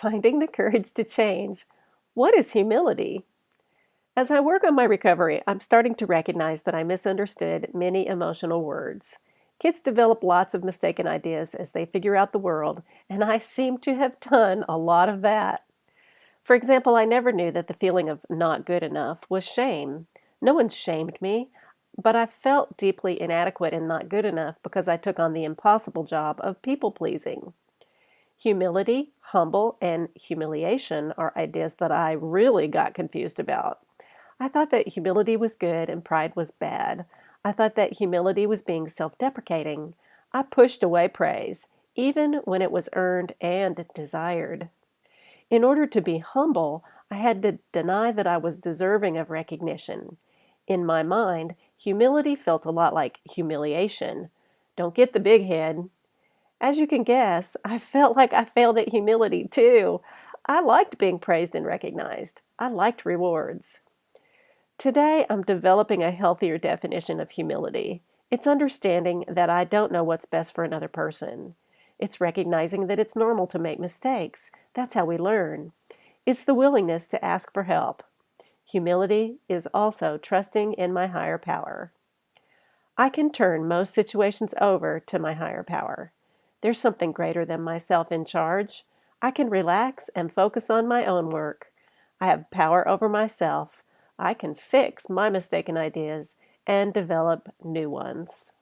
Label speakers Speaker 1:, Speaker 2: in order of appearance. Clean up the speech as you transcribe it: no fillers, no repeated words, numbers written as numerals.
Speaker 1: Finding the courage to change. What is humility? As I work on my recovery, I'm starting to recognize that I misunderstood many emotional words. Kids develop lots of mistaken ideas as they figure out the world, and I seem to have done a lot of that. For example, I never knew that the feeling of not good enough was shame. No one shamed me, but I felt deeply inadequate and not good enough because I took on the impossible job of people pleasing. Humility, humble, and humiliation are ideas that I really got confused about. I thought that humility was good and pride was bad. I thought that humility was being self deprecating. I pushed away praise, even when it was earned and desired. In order to be humble, I had to deny that I was deserving of recognition. In my mind, humility felt a lot like humiliation. Don't get the big head. As you can guess, I felt like I failed at humility too. I liked being praised and recognized. I liked rewards. Today, I'm developing a healthier definition of humility. It's understanding that I don't know what's best for another person. It's recognizing that it's normal to make mistakes. That's how we learn. It's the willingness to ask for help. Humility is also trusting in my higher power. I can turn most situations over to my higher power. There's something greater than myself in charge. I can relax and focus on my own work. I have power over myself. I can fix my mistaken ideas and develop new ones.